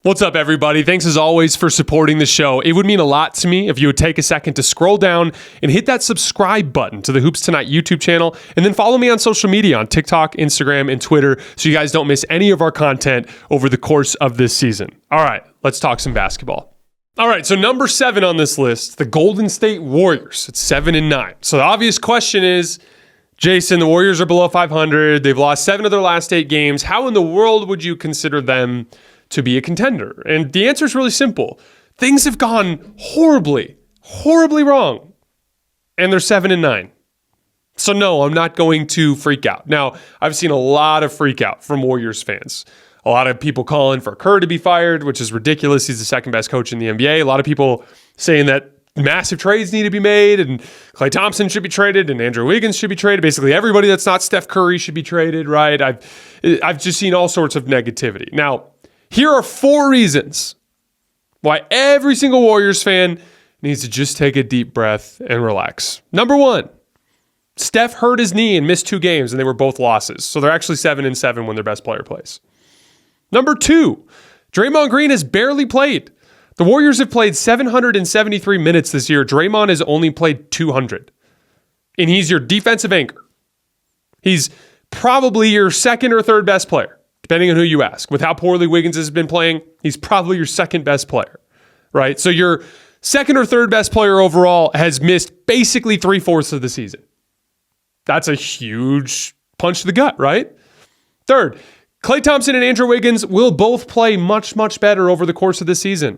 What's up, everybody? Thanks as always for supporting the show. It would mean a lot to me if you would take a second to scroll down and hit that subscribe button to the Hoops Tonight YouTube channel, and then follow me on social media on TikTok, Instagram, and Twitter so you guys don't miss any of our content over the course of this season. All right, let's talk some basketball. All right, so number 7 on this list, the Golden State Warriors. It's 7-9. So the obvious question is, Jason, the Warriors are below 500. They've lost 7 of their last 8 games. How in the world would you consider them to be a contender? And the answer is really simple. Things have gone horribly wrong. And they're 7-9. So no, I'm not going to freak out. Now, I've seen a lot of freak out from Warriors fans. A lot of people calling for Kerr to be fired, which is ridiculous. He's the second best coach in the NBA. A lot of people saying that massive trades need to be made and Klay Thompson should be traded and Andrew Wiggins should be traded. Basically, everybody that's not Steph Curry should be traded, right? I've just seen all sorts of negativity. Now, here are 4 reasons why every single Warriors fan needs to just take a deep breath and relax. Number 1, Steph hurt his knee and missed 2 games, and they were both losses. So they're actually 7-7 when their best player plays. Number 2, Draymond Green has barely played. The Warriors have played 773 minutes this year. Draymond has only played 200. And he's your defensive anchor. He's probably your second or third best player, depending on who you ask. With how poorly Wiggins has been playing, he's probably your second best player, right? So your second or third best player overall has missed basically 3/4 of the season. That's a huge punch to the gut, right? Third, Klay Thompson and Andrew Wiggins will both play much, much better over the course of this season.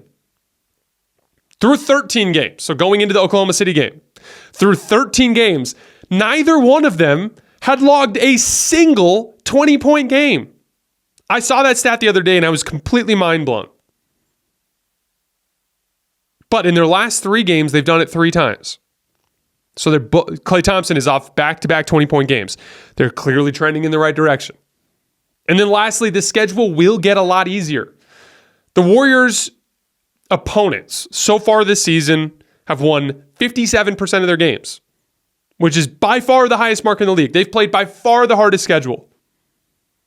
Through 13 games, so going into the Oklahoma City game, through 13 games, neither one of them had logged a single 20-point game. I saw that stat the other day and I was completely mind blown. But in their last 3 games, they've done it 3 times. So Klay Thompson is off back-to-back 20-point games. They're clearly trending in the right direction. And then lastly, the schedule will get a lot easier. The Warriors' opponents so far this season have won 57% of their games, which is by far the highest mark in the league. They've played by far the hardest schedule.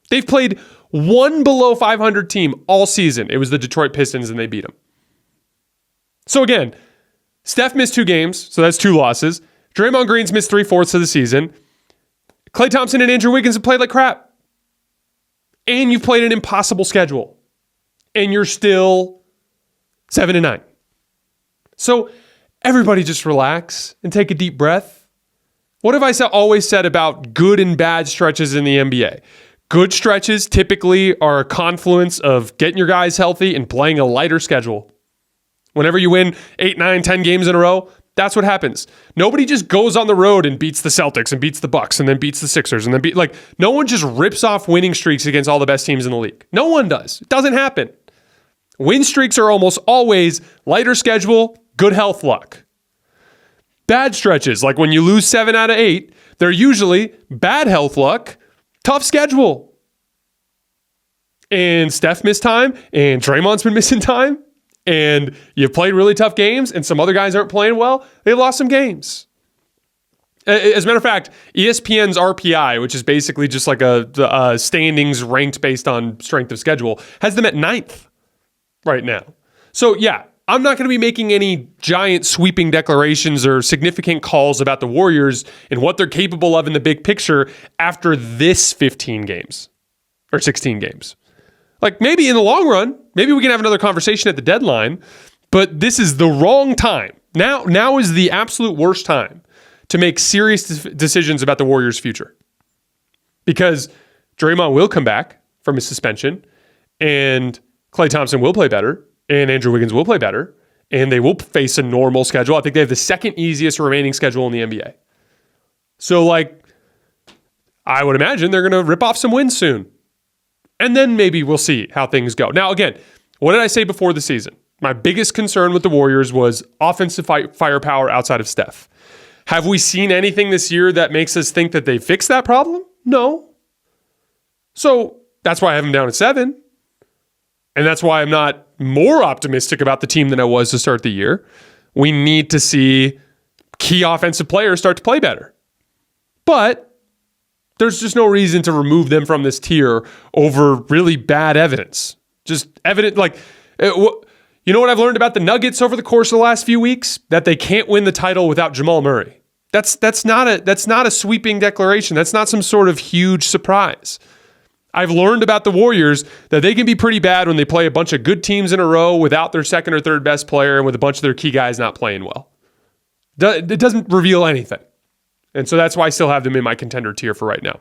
They've played one below 500 team all season. It was the Detroit Pistons, and they beat them. So again, Steph missed 2 games, so that's 2 losses. Draymond Green's missed 3/4 of the season. Klay Thompson and Andrew Wiggins have played like crap. And you've played an impossible schedule. And you're still 7-9. So everybody just relax and take a deep breath. What have I always said about good and bad stretches in the NBA? Good stretches typically are a confluence of getting your guys healthy and playing a lighter schedule. Whenever you win 8, 9, 10 games in a row, that's what happens. Nobody just goes on the road and beats the Celtics and beats the Bucks and then beats the Sixers and then no one just rips off winning streaks against all the best teams in the league. No one does. It doesn't happen. Win streaks are almost always lighter schedule, good health luck. Bad stretches, like when you lose 7 out of 8, they're usually bad health luck, tough schedule. And Steph missed time, and Draymond's been missing time, and you've played really tough games, and some other guys aren't playing well, they've lost some games. As a matter of fact, ESPN's RPI, which is basically just like a standings ranked based on strength of schedule, has them at 9th right now. So yeah, I'm not going to be making any giant sweeping declarations or significant calls about the Warriors and what they're capable of in the big picture after this 15 games or 16 games. Like maybe in the long run, maybe we can have another conversation at the deadline, but this is the wrong time. Now is the absolute worst time to make serious decisions about the Warriors' future. Because Draymond will come back from his suspension, and Klay Thompson will play better, and Andrew Wiggins will play better, and they will face a normal schedule. I think they have the second easiest remaining schedule in the NBA. So, I would imagine they're going to rip off some wins soon. And then maybe we'll see how things go. Now, again, what did I say before the season? My biggest concern with the Warriors was offensive firepower outside of Steph. Have we seen anything this year that makes us think that they fixed that problem? No. So that's why I have them down at 7. And that's why I'm not more optimistic about the team than I was to start the year. We need to see key offensive players start to play better. But there's just no reason to remove them from this tier over really bad evidence. Just evident, You know what I've learned about the Nuggets over the course of the last few weeks? That they can't win the title without Jamal Murray. That's not a sweeping declaration. That's not some sort of huge surprise. I've learned about the Warriors that they can be pretty bad when they play a bunch of good teams in a row without their second or third best player and with a bunch of their key guys not playing well. It doesn't reveal anything. And so that's why I still have them in my contender tier for right now.